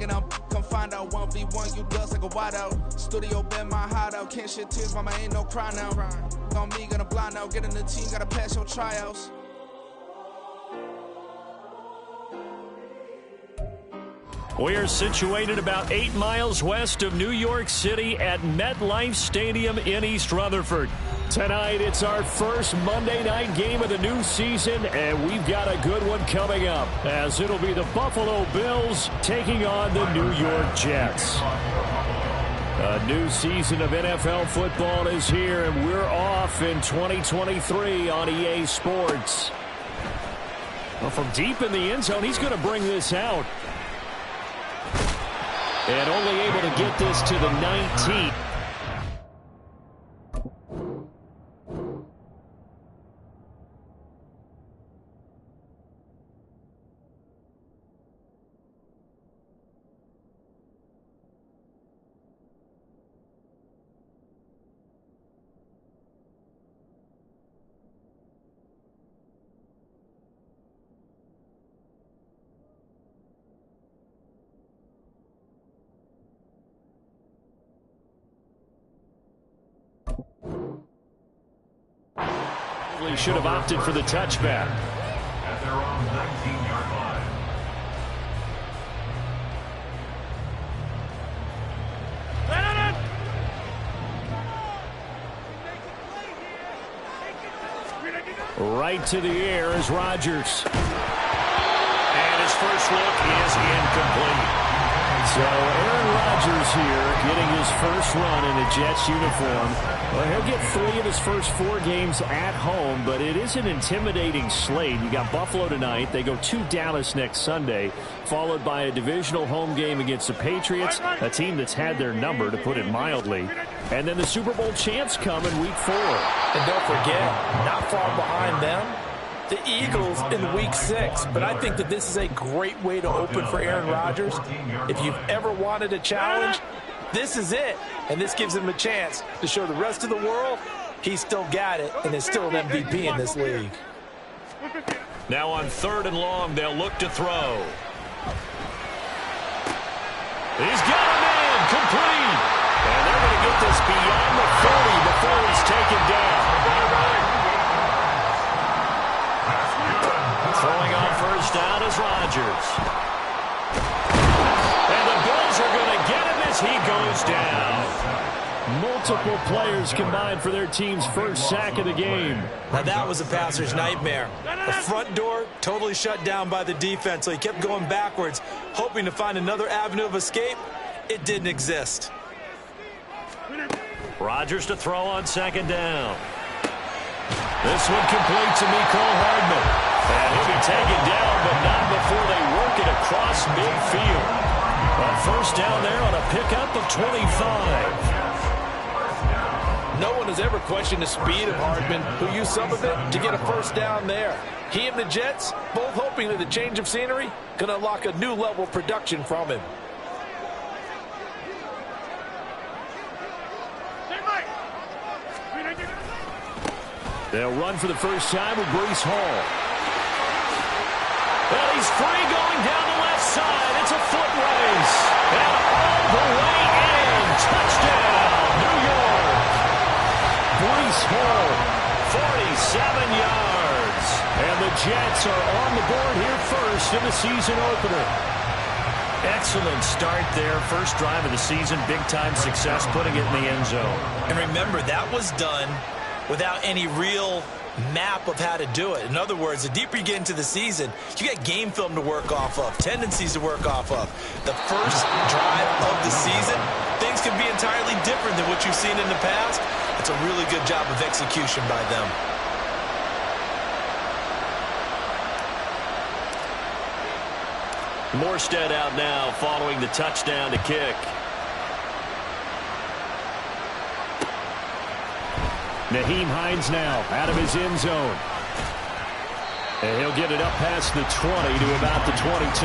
Thinking I'm come find out 1v1, you dust like a wideout. Studio been my hideout, can't shed tears, mama ain't no cry now. On me, gonna blind out, get in the team, gotta pass your tryouts. We are situated about 8 miles west of New York City at MetLife Stadium in East Rutherford. Tonight, it's our first Monday night game of the new season, and we've got a good one coming up, as it'll be the Buffalo Bills taking on the New York Jets. A new season of NFL football is here, and we're off in 2023 on EA Sports. Well, from deep in the end zone, he's going to bring this out. And only able to get this to the 19. Should have opted for the touchback. At their own 19-yard line. Right to the air is Rodgers. And his first look is incomplete. So Aaron Rodgers here getting his first run in a Jets uniform. Well, he'll get 3 of his first 4 games at home, but it is an intimidating slate. You got Buffalo tonight. They go to Dallas next Sunday, followed by a divisional home game against the Patriots, a team that's had their number, to put it mildly. And then the Super Bowl champs come in Week 4. And don't forget, not far behind them, the Eagles in Week 6. But I think that this is a great way to open for Aaron Rodgers. If you've ever wanted a challenge, this is it. And this gives him a chance to show the rest of the world he's still got it and is still an MVP in this league. Now on 3rd and long, they'll look to throw. He's got a man complete. And they're going to get this beyond the 40 before he's taken down. Throwing on first down is Rodgers. And the Bills are going to get him as he goes down. Multiple players combined for their team's first sack of the game. Now that was a passer's nightmare. The front door totally shut down by the defense, so he kept going backwards, hoping to find another avenue of escape. It didn't exist. Rodgers to throw on 2nd down. This one complete to Mecole Hardman. And he'll be taken down, but not before they work it across midfield. But first down there on a pickup of 25. No one has ever questioned the speed of Hardman, who used some of it to get a first down there. He and the Jets both hoping that the change of scenery can unlock a new level of production from him. They'll run for the first time with Breece Hall. And he's free going down the left side. It's a foot race. And all the way in. Touchdown, New York. Breece Hall, 47 yards. And the Jets are on the board here first in the season opener. Excellent start there. First drive of the season. Big-time success putting it in the end zone. And remember, that was done without any real map of how to do it. In other words, the deeper you get into the season, you got game film to work off of, tendencies to work off of. The first drive of the season, things can be entirely different than what you've seen in the past. It's a really good job of execution by them. Morstead out now following the touchdown to kick. Nyheim Hines now out of his end zone. And he'll get it up past the 20 to about the 22.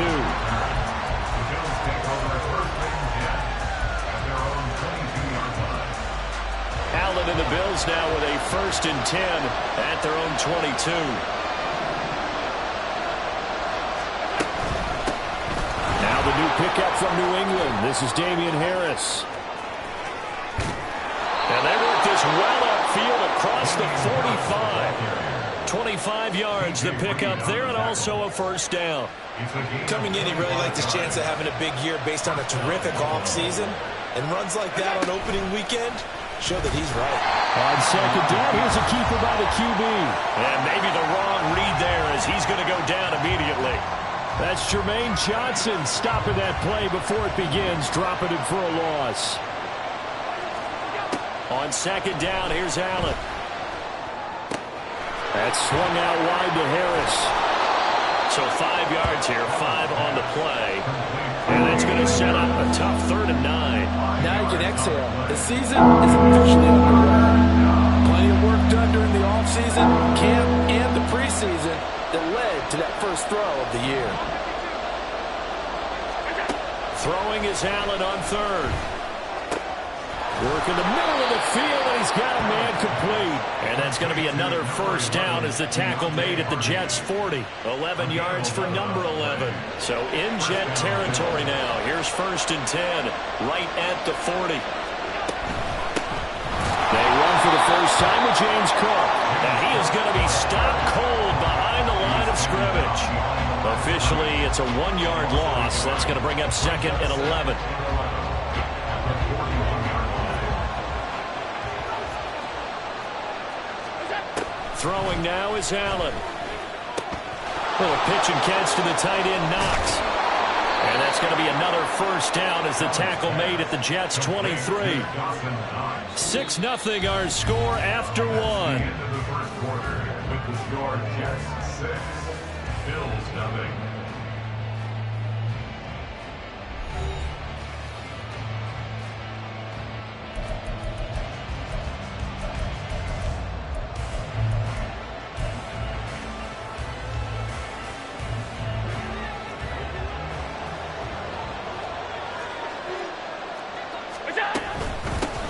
Allen and the Bills now with a 1st and 10 at their own 22. Now the new pickup from New England. This is Damian Harris. And they work this well upfield across the 45. 25 yards the pickup there, and also a first down. Coming in, he really liked his chance of having a big year based on a terrific offseason. And runs like that on opening weekend show that he's right. On second down, here's a keeper by the QB. And maybe the wrong read there as he's going to go down immediately. That's Jermaine Johnson stopping that play before it begins, dropping it for a loss. On second down, here's Allen. That's swung out wide to Harris. So 5 yards here, 5 on the play. And that's going to set up a tough 3rd and 9. Now you can exhale. The season is officially underway. Plenty of work done during the offseason, camp, and the preseason that led to that first throw of the year. Throwing is Allen on 3rd. Work in the middle of the field, and he's got a man complete. And that's going to be another first down as the tackle made at the Jets' 40. 11 yards for number 11. So in Jet territory now. Here's 1st and 10, right at the 40. They run for the first time with James Cook. And he is going to be stopped cold behind the line of scrimmage. Officially, it's a 1-yard loss. That's going to bring up 2nd and 11. Throwing now is Allen. Little pitch and catch to the tight end, Knox. And that's going to be another first down as the tackle made at the Jets' 23. 6-0 our score after 1. Bills nothing.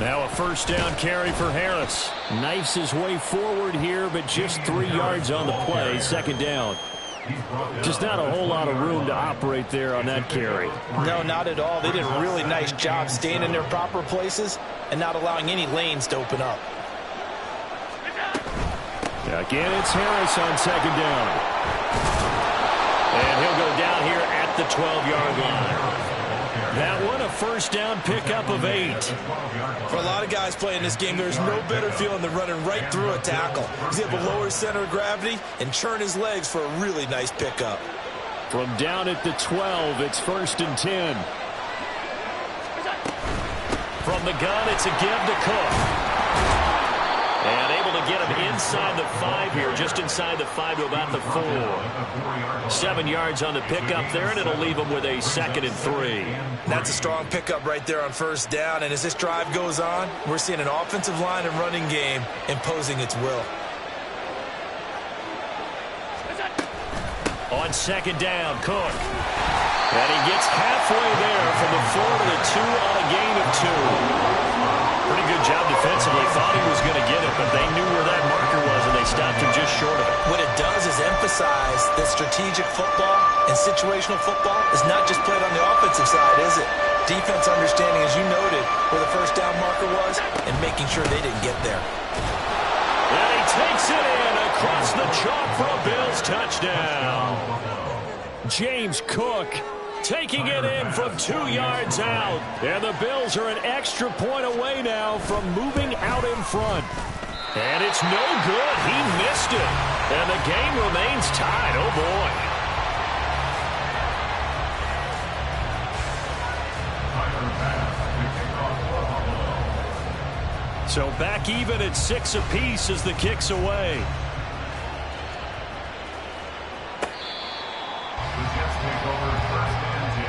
Now a first down carry for Harris. Knifes his way forward here, but just 3 yards on the play. 2nd down. Just not a whole lot of room to operate there on that carry. No, not at all. They did a really nice job staying in their proper places and not allowing any lanes to open up. Again, it's Harris on 2nd down. And he'll go down here at the 12-yard line. That one, a first down pickup of 8. For a lot of guys playing this game, there's no better feeling than running right through a tackle. He's able to lower center of gravity and turn his legs for a really nice pickup. From down at the 12, it's 1st and 10. From the gun, it's a give to Cook. And able to get him inside the 5 here, just inside the 5 to about the 4. 7 yards on the pickup there, and it'll leave him with a 2nd and 3. That's a strong pickup right there on first down, and as this drive goes on, we're seeing an offensive line and running game imposing its will. On 2nd down, Cook. And he gets halfway there from the 4 to the 2 on a gain of 2. Pretty good job defensively. Thought he was going to get it, but they knew where that marker was, and they stopped him just short of it. What it does is emphasize that strategic football and situational football is not just played on the offensive side, is it? Defense understanding, as you noted, where the first down marker was and making sure they didn't get there. And he takes it in across the chalk for a Bills touchdown. James Cook taking it in from 2 yards out. And the Bills are an extra point away now from moving out in front. And it's no good. He missed it. And the game remains tied. Oh, boy. So back even at 6 apiece as the kick's away. The Jets take over 1st and 10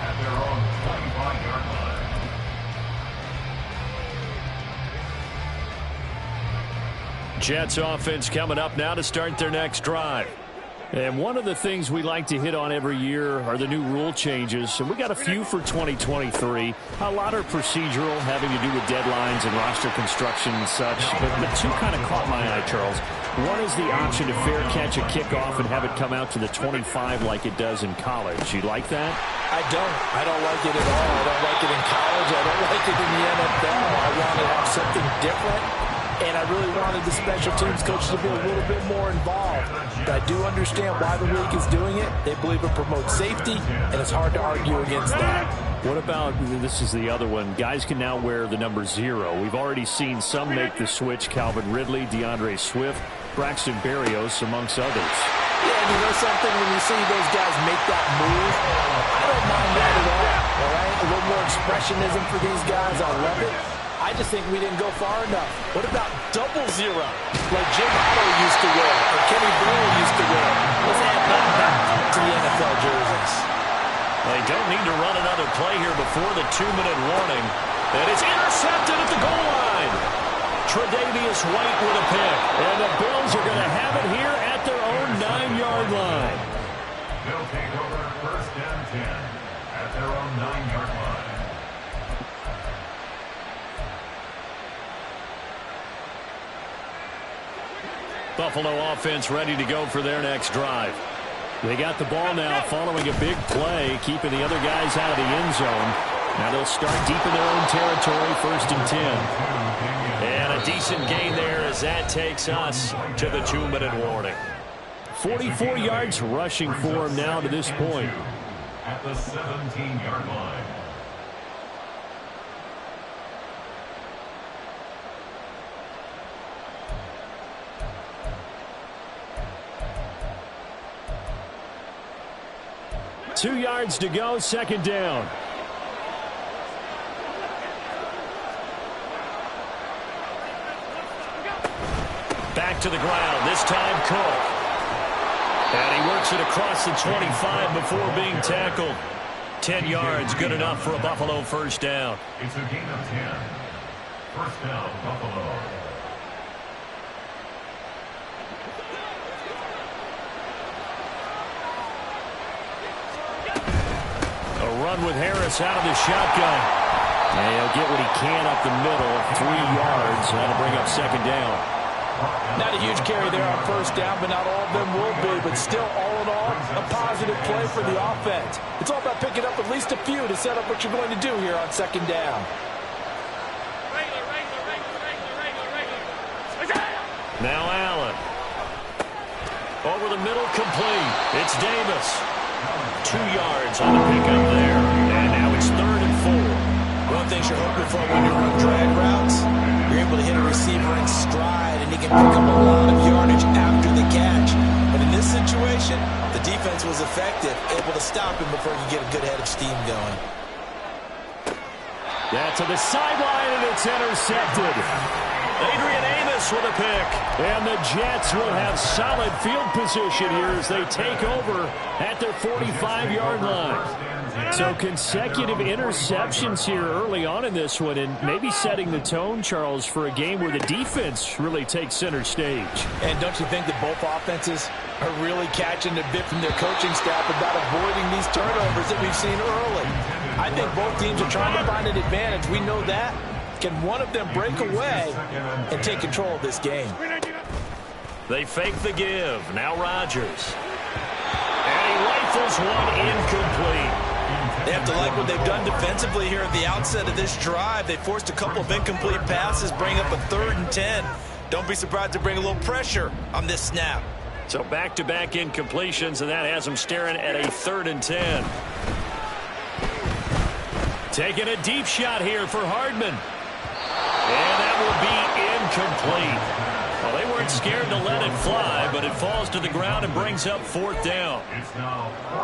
at their own 25-yard line. Jets offense coming up now to start their next drive. And one of the things we like to hit on every year are the new rule changes. And we got a few for 2023. A lot are procedural, having to do with deadlines and roster construction and such. But two kind of caught my eye, Charles. One is the option to fair catch a kickoff and have it come out to the 25 like it does in college. You like that? I don't like it at all. I don't like it in college. I don't like it in the NFL. I want to have something different, and I really wanted the special teams coaches to be a little bit more involved. But I do understand why the league is doing it. They believe it promotes safety, and it's hard to argue against that. What about, this is the other one, guys can now wear the number 0. We've already seen some make the switch, Calvin Ridley, DeAndre Swift, Braxton Berrios, amongst others. Yeah, and you know something, when you see those guys make that move, I don't mind that at all right? A little more expressionism for these guys, I love it. I just think we didn't go far enough. What about 00, like Jim Otto used to wear, or Kenny Brewer used to wear? Let's add that back to the NFL jerseys. They don't need to run another play here before the 2-minute warning. And it's intercepted at the goal line. Tre'Davious White with a pick. And the Bills are going to have it here at their own 9-yard line. They'll take over 1st and 10 at their own 9-yard line. Buffalo offense ready to go for their next drive. They got the ball now following a big play, keeping the other guys out of the end zone. Now they'll start deep in their own territory, 1st and 10. And a decent gain there as that takes us to the 2-minute warning. 44 yards rushing for him now to this point. At the 17-yard line. Two yards to go, 2nd down. Back to the ground, this time Cook. And he works it across the 25 before being tackled. 10 yards, good enough for a Buffalo 1st down. It's a gain of 10. 1st down, Buffalo. Run with Harris out of the shotgun. And he'll get what he can up the middle, 3 yards. That'll bring up 2nd down. Not a huge carry there on 1st down, but not all of them will be. But still, all in all, a positive play for the offense. It's all about picking up at least a few to set up what you're going to do here on 2nd down. Now Allen. Over the middle, complete. It's Davis. 2 yards on the pickup there. And now it's 3rd and 4. One thing you're hoping for when you run drag routes, you're able to hit a receiver in stride, and he can pick up a lot of yardage after the catch. But in this situation, the defense was effective, able to stop him before you get a good head of steam going. That's to the sideline, and it's intercepted. Adrian Amos with a pick. And the Jets will have solid field position here as they take over at their 45-yard line. So consecutive interceptions here early on in this one, and maybe setting the tone, Charles, for a game where the defense really takes center stage. And don't you think that both offenses are really catching a bit from their coaching staff about avoiding these turnovers that we've seen early? I think both teams are trying to find an advantage. We know that. Can one of them break away and take control of this game? They fake the give. Now Rodgers. And he rifles one incomplete. They have to like what they've done defensively here at the outset of this drive. They forced a couple of incomplete passes, bring up a 3rd and 10. Don't be surprised to bring a little pressure on this snap. So back-to-back incompletions, and that has them staring at a 3rd and 10. Taking a deep shot here for Hardman. And that will be incomplete. Well, they weren't scared to let it fly, but it falls to the ground and brings up 4th down.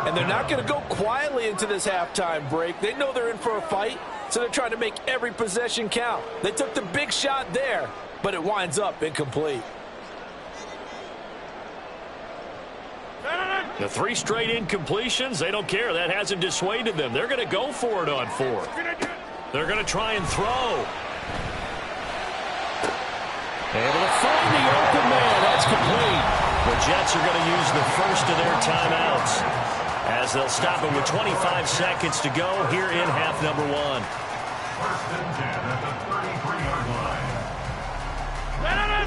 And they're not going to go quietly into this halftime break. They know they're in for a fight, so they're trying to make every possession count. They took the big shot there, but it winds up incomplete. The 3 straight incompletions, they don't care. That hasn't dissuaded them. They're going to go for it on 4th. They're going to try and throw. Able to find the open man. That's complete. The Jets are going to use the first of their timeouts as they'll stop it with 25 seconds to go here in half number 1. 1st and 10 at the 33-yard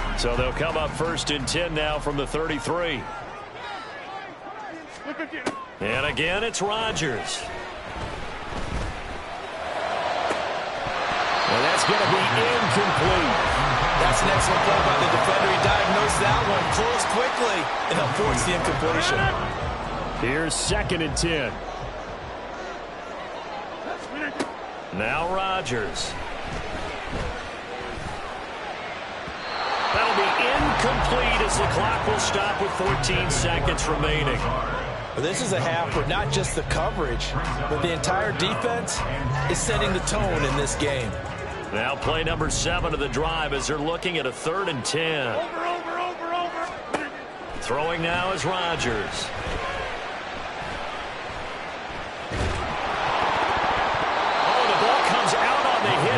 line. So they'll come up 1st and 10 now from the 33. And again, it's Rodgers. And that's going to be incomplete. That's an excellent play by the defender. He diagnosed that one, closed quickly, and they'll force the incompletion. Here's 2nd and 10. Now Rodgers. That'll be incomplete as the clock will stop with 14 seconds remaining. This is a half where not just the coverage, but the entire defense is setting the tone in this game. Now play number 7 of the drive as they're looking at a 3rd and 10. Throwing now is Rodgers.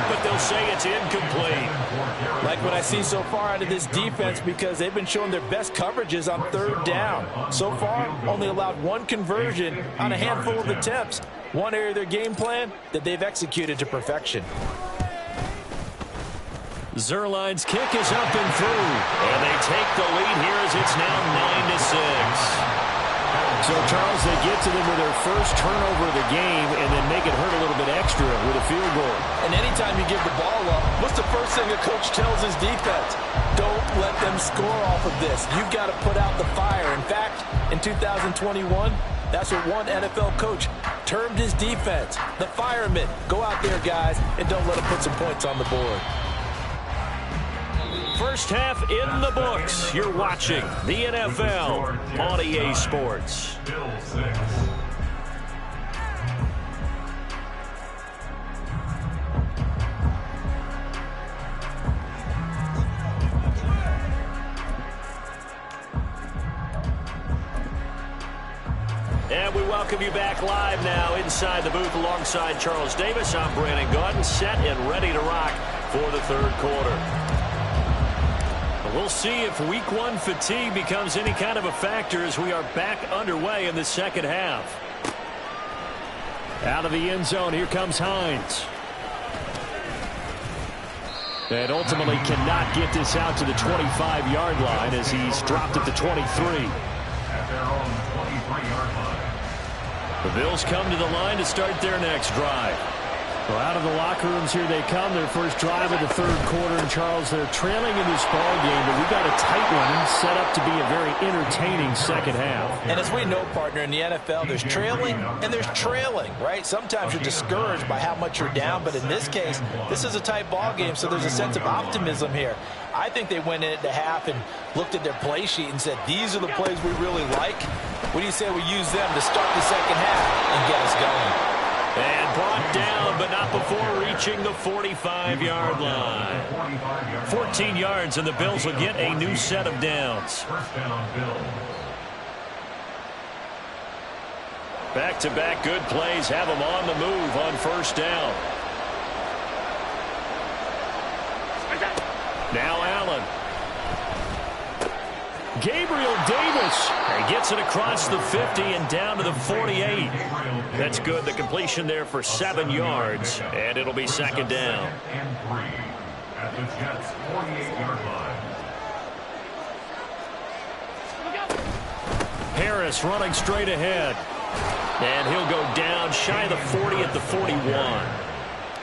But they'll say it's incomplete. Like what I see so far out of this defense, because they've been showing their best coverages on 3rd down. So far, only allowed 1 conversion on a handful of attempts. One area of their game plan that they've executed to perfection. Zerline's kick is up and through. And they take the lead here as it's now 9-6. So, Charles, they get to them with their first turnover of the game and then make it hurt a little bit extra with a field goal. And anytime you give the ball up, what's the first thing a coach tells his defense? Don't let them score off of this. You've got to put out the fire. In fact, in 2021, that's what one NFL coach termed his defense. The firemen. Go out there, guys, and don't let them put some points on the board. First half in the books. You're watching the NFL on EA Sports. And we welcome you back live now inside the booth alongside Charles Davis. I'm Brandon Gaudin, set and ready to rock for the 3rd quarter. We'll see if week 1 fatigue becomes any kind of a factor as we are back underway in the 2nd half. Out of the end zone, here comes Hines. And ultimately cannot get this out to the 25-yard line as he's dropped at the 23. At their own 23-yard line. The Bills come to the line to start their next drive. Well, out of the locker rooms here they come, their first drive of the 3rd quarter. And, Charles, they're trailing in this ball game, but we've got a tight one set up to be a very entertaining 2nd half. And as we know, partner, in the NFL, there's trailing and there's trailing, right? Sometimes you're discouraged by how much you're down, but in this case, this is a tight ball game, so there's a sense of optimism here. I think they went in at the half and looked at their play sheet and said, these are the plays we really like. What do you say we use them to start the 2nd half and get us going? And brought down, but not before reaching the 45-yard line. 14 yards, and the Bills will get a new set of downs. First down, Bills. Back-to-back good plays have them on the move on 1st down. Now Allen. Gabriel Davis. He gets it across the 50 and down to the 48. That's good. The completion there for 7 yards, and it'll be 2nd down. And 3 at the Jets' 48-yard line. Harris running straight ahead. And he'll go down shy of the 40 at the 41.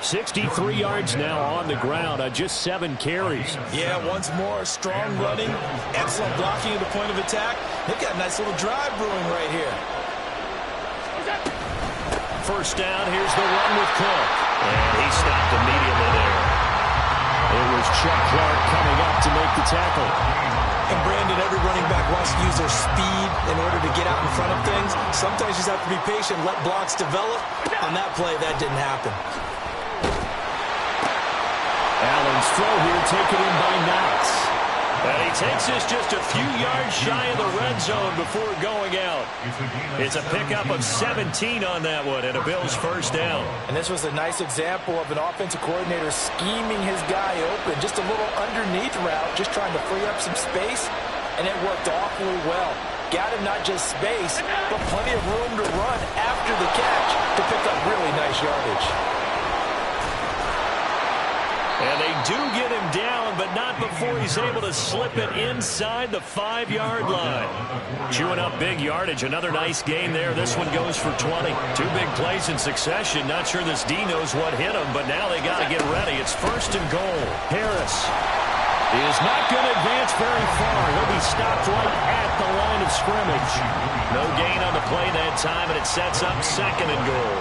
63 yards now on the ground on just 7 carries. Yeah, once more, strong running, excellent blocking at the point of attack. They've got a nice little drive brewing right here. First down, here's the run with Cook. And he stopped immediately there. It was Chuck Clark coming up to make the tackle. And Brandon, every running back wants to use their speed in order to get out in front of things. Sometimes you just have to be patient, let blocks develop. On that play, that didn't happen. Allen's throw here taken in by Knox. And he takes this just a few yards shy of the red zone before going out. It's a pickup of 17 on that one and a Bills first down. And this was a nice example of an offensive coordinator scheming his guy open. Just a little underneath route, just trying to free up some space, and it worked awfully well. Got him not just space, but plenty of room to run after the catch to pick up really nice yardage. And they do get him down, but not before he's able to slip it inside the 5-yard line. Chewing up big yardage. Another nice gain there. This one goes for 20. 2 big plays in succession. Not sure this D knows what hit him, but now they got to get ready. It's 1st and goal. Harris is not going to advance very far. He'll be stopped right at the line of scrimmage. No gain on the play that time, and it sets up 2nd and goal.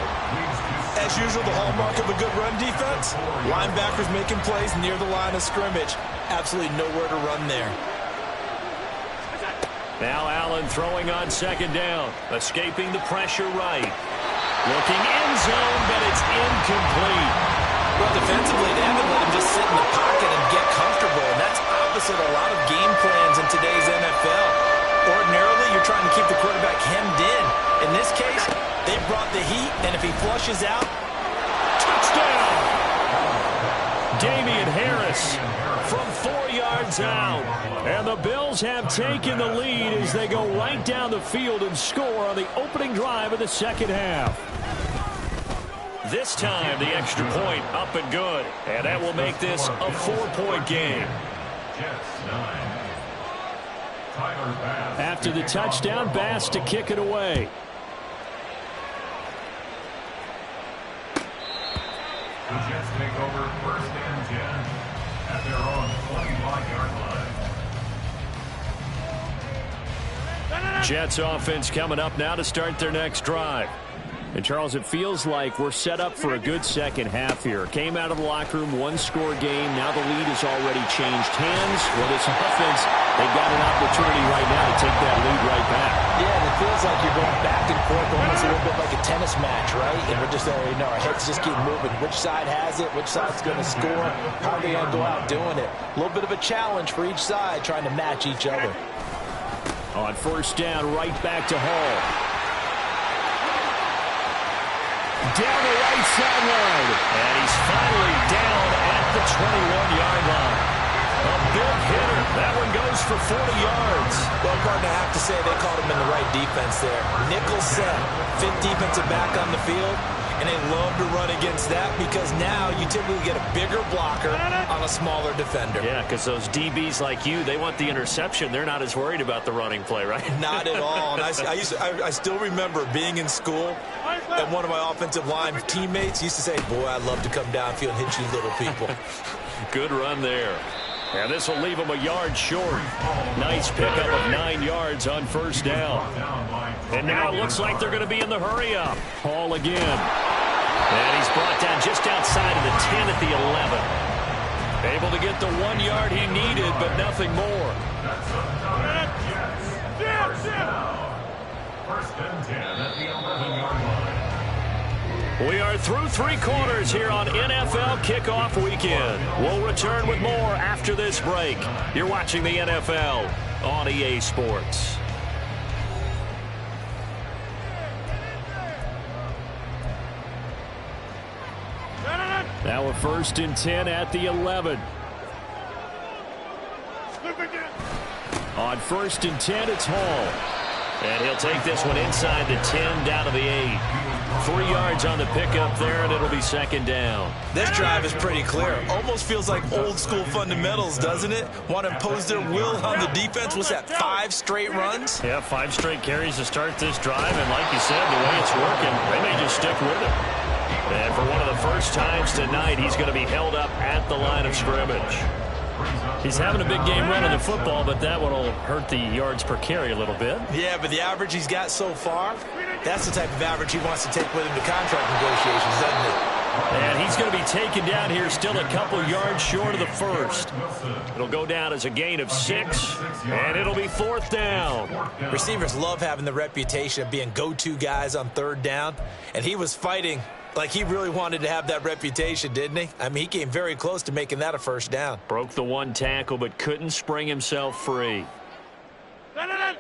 As usual, the hallmark of a good run defense, linebackers making plays near the line of scrimmage. Absolutely nowhere to run there. Now Allen throwing on 2nd down, escaping the pressure right. Looking end zone, but it's incomplete. Well, defensively, they haven't let him just sit in the pocket and get comfortable, and that's opposite a lot of game plans in today's NFL. Ordinarily, you're trying to keep the quarterback hemmed in. In this case, they brought the heat, and if he flushes out, touchdown! Damian Harris from 4 yards out. And the Bills have taken the lead as they go right down the field and score on the opening drive of the 2nd half. This time, the extra point up and good. And that will make this a 4-point game. After the touchdown, Bass to kick it away. The Jets take over 1st and 10 at their own 25-yard line. Jets offense coming up now to start their next drive. And, Charles, it feels like we're set up for a good 2nd half here. Came out of the locker room, 1-score game. Now the lead has already changed hands. Well, this offense, they've got an opportunity right now to take that lead right back. Yeah, and it feels like you're going back and forth almost a little bit like a tennis match, right? And we're just already know our heads just keep moving. Which side has it? Which side's going to score? How are they going to go out doing it? A little bit of a challenge for each side trying to match each other. On 1st down, right back to Hall. Down the right sideline. And he's finally down at the 21-yard line. A big hitter. That one goes for 40 yards. Well, partner, I have to say they called him in the right defense there. Nickel set, 5th defensive back on the field, and they love to run against that because now you typically get a bigger blocker on a smaller defender. Yeah, because those DBs like you, they want the interception. They're not as worried about the running play, right? Not at all. And I still remember being in school, and one of my offensive line teammates used to say, boy, I'd love to come downfield and hit you little people. Good run there. And this will leave him a yard short. Nice pickup of 9 yards on 1st down. And now it looks like they're going to be in the hurry-up. Hall again. And he's brought down just outside of the 10 at the 11. Able to get the 1 yard he needed, but nothing more. First and 10 at the 11-yard line. We are through 3 quarters here on NFL Kickoff Weekend. We'll return with more after this break. You're watching the NFL on EA Sports. Now a 1st and 10 at the 11. On 1st and 10, it's Hall. And he'll take this one inside the 10 down to the 8. 3 yards on the pickup there, and it'll be 2nd down. This drive is pretty clear. Almost feels like old school fundamentals, doesn't it? Want to impose their will on the defense. What's that, 5 straight runs? Yeah, 5 straight carries to start this drive, and like you said, the way it's working, they may just stick with it. And for one of the first times tonight, he's going to be held up at the line of scrimmage. He's having a big game running the football, but that one will hurt the yards per carry a little bit. Yeah, but the average he's got so far, that's the type of average he wants to take with him to contract negotiations, doesn't it? And he's going to be taken down here still a couple yards short of the 1st. It'll go down as a gain of 6, and it'll be 4th down. Receivers love having the reputation of being go-to guys on 3rd down, and he was fighting like he really wanted to have that reputation, didn't he? I mean, he came very close to making that a 1st down. Broke the 1 tackle, but couldn't spring himself free.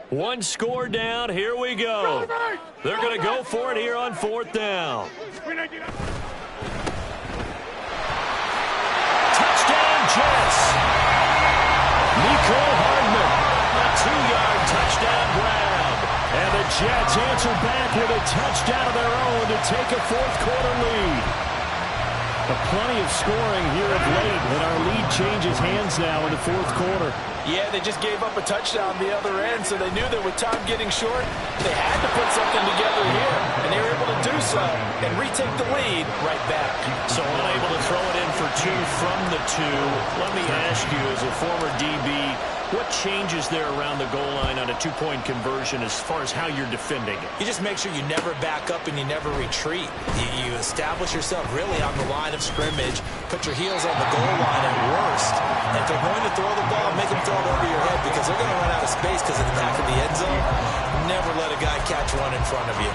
1 score down. Here we go. They're going to go for it here on 4th down. Touchdown, Jets. Nicole Hardman, a 2-yard touchdown grab. And the Jets answer back with a touchdown of their own to take a 4th quarter lead. Plenty of scoring here of late, and our lead changes hands now in the fourth quarter. Yeah, they just gave up a touchdown the other end, so they knew that with time getting short, they had to put something together here, and they were able to do so and retake the lead right back. So unable to throw it in for two from the two. Let me ask you, as a former DB, what changes there around the goal line on a two-point conversion as far as how you're defending it? You just make sure you never back up and you never retreat. You establish yourself really on the line of scrimmage, put your heels on the goal line at worst, and if they're going to throw the ball, make them throw it over your head because they're going to run out of space because of the back of the end zone. Never let a guy catch one in front of you.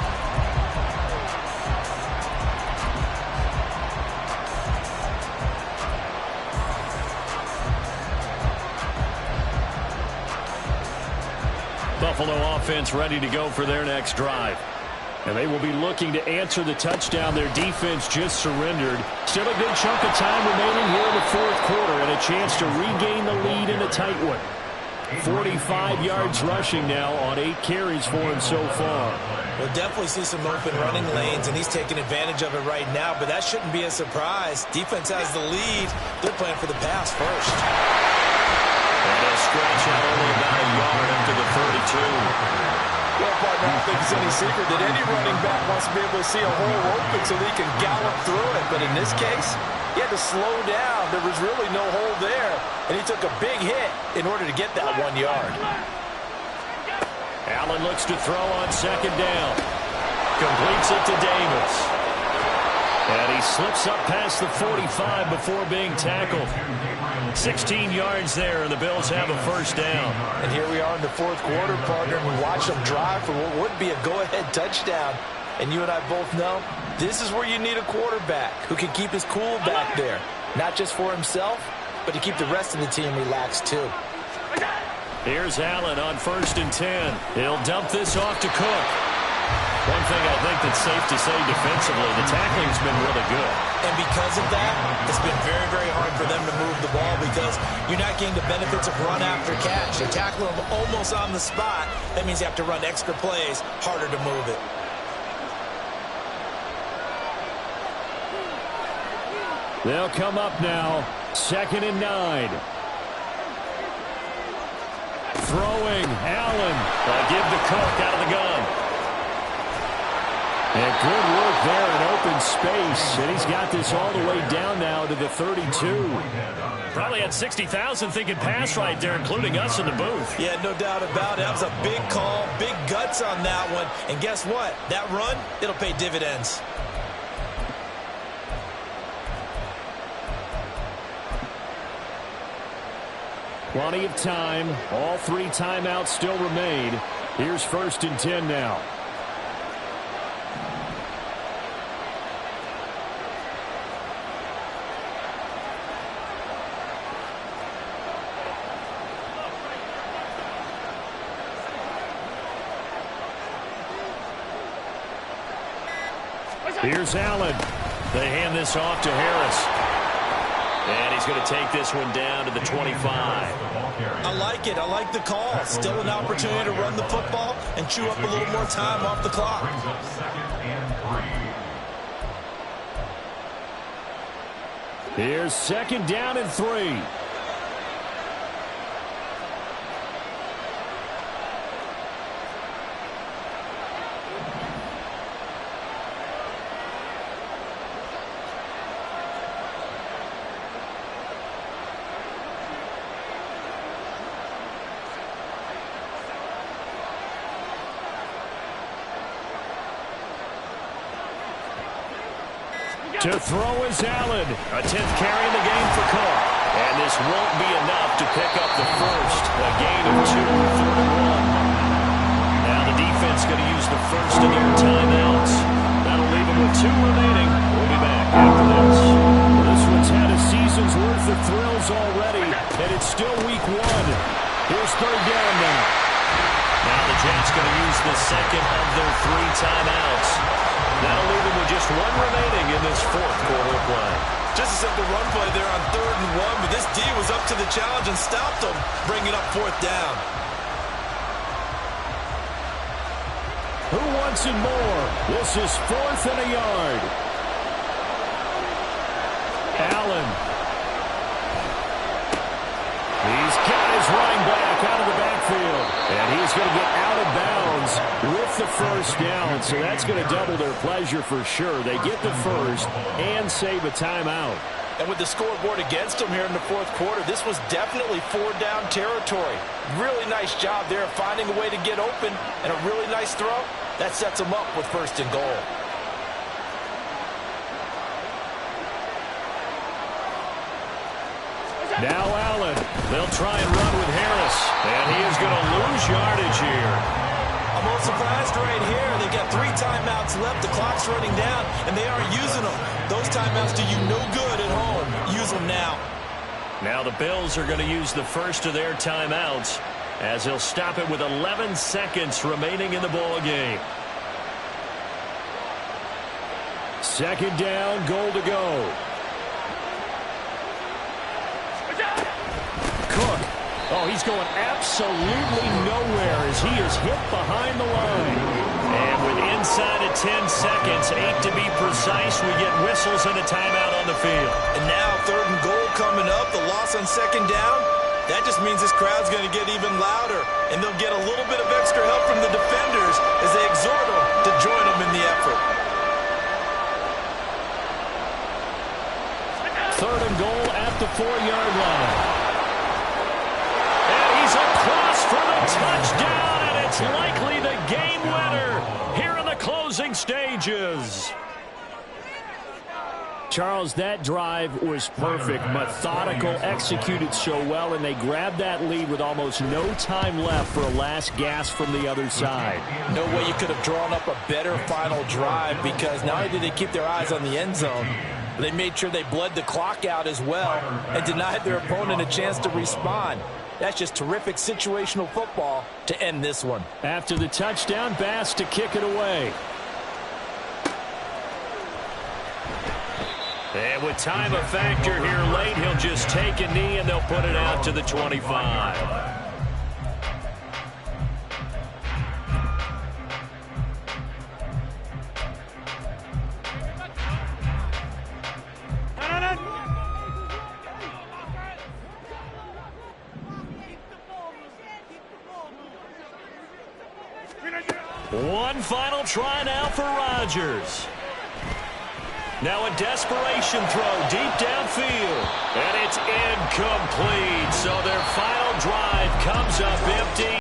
Buffalo offense ready to go for their next drive. And they will be looking to answer the touchdown their defense just surrendered. Still a good chunk of time remaining here in the fourth quarter and a chance to regain the lead in a tight one. 45 yards rushing now on 8 carries for him so far. We'll definitely see some open running lanes, and he's taking advantage of it right now, but that shouldn't be a surprise. Defense has the lead. They're playing for the pass first. And a stretch out only about a yard up to the 32. Well, partner, I don't think it's any secret that any running back wants to be able to see a hole open so he can gallop through it. But in this case, he had to slow down. There was really no hole there, and he took a big hit in order to get that 1 yard. Allen looks to throw on second down. Completes it to Davis. And he slips up past the 45 before being tackled. 16 yards there, and the Bills have a first down. And here we are in the fourth quarter, partner, and we watch them drive for what would be a go-ahead touchdown. And you and I both know this is where you need a quarterback who can keep his cool back there. Not just for himself, but to keep the rest of the team relaxed too. Here's Allen on 1st and 10. He'll dump this off to Cook. One thing I think that's safe to say defensively, the tackling's been really good. And because of that, it's been very, very hard for them to move the ball because you're not getting the benefits of run after catch. You're tackling them almost on the spot. That means you have to run extra plays, harder to move it. They'll come up now, 2nd and 9. Throwing, Allen. Give to Cook out of the gun. And good work there in open space. And he's got this all the way down now to the 32. Probably had 60,000 thinking pass right there, including us in the booth. Yeah, no doubt about it. That was a big call, big guts on that one. And guess what? That run, it'll pay dividends. Plenty of time. All 3 timeouts still remain. Here's 1st and 10 now. Here's Allen. They hand this off to Harris. And he's going to take this one down to the 25. I like it. I like the call. Still an opportunity to run the football and chew up a little more time off the clock. Here's 2nd down and 3. To throw is Allen. A 10th carry in the game for Cook. And this won't be enough to pick up the first. A gain of 2, 3rd and 1. Now the defense going to use the first of their timeouts. That'll leave them with 2 remaining. We'll be back after this. This one's had a season's worth of thrills already, and it's still week 1. Here's 3rd down now. Now the Jets going to use the second of their 3 timeouts. That'll leave them with just 1 remaining in this fourth quarter of play. Just a simple run play there on 3rd and 1, but this D was up to the challenge and stopped them, bringing up 4th down. Who wants it more? This is 4th and a yard. first down, so that's going to double their pleasure for sure. They get the first and save a timeout. And with the scoreboard against them here in the fourth quarter, this was definitely four-down territory. Really nice job there of finding a way to get open, and a really nice throw. That sets them up with first and goal. Now Allen. They'll try and run with Harris. And he is going to lose yardage here. I'm a little surprised right here. They've got 3 timeouts left. The clock's running down, and they aren't using them. Those timeouts do you no good at home. Use them now. Now the Bills are going to use the first of their timeouts as they'll stop it with 11 seconds remaining in the ball game. Second down, goal to go. Cook. Oh, he's going absolutely nowhere as he is hit behind the line. And with inside of 10 seconds, 8 to be precise, we get whistles and a timeout on the field. And now third and goal coming up, the loss on second down. That just means this crowd's going to get even louder, and they'll get a little bit of extra help from the defenders as they exhort them to join them in the effort. Third and goal at the 4-yard line. He's across for the touchdown, and it's likely the game winner here in the closing stages. Charles, that drive was perfect, methodical, executed so well, and they grabbed that lead with almost no time left for a last gasp from the other side. No way you could have drawn up a better final drive, because not only did they keep their eyes on the end zone, they made sure they bled the clock out as well and denied their opponent a chance to respond. That's just terrific situational football to end this one. After the touchdown, Bass to kick it away. And with time a factor here late, he'll just take a knee and they'll put it out to the 25. One final try now for Rodgers. Now a desperation throw deep downfield. And it's incomplete. So their final drive comes up empty.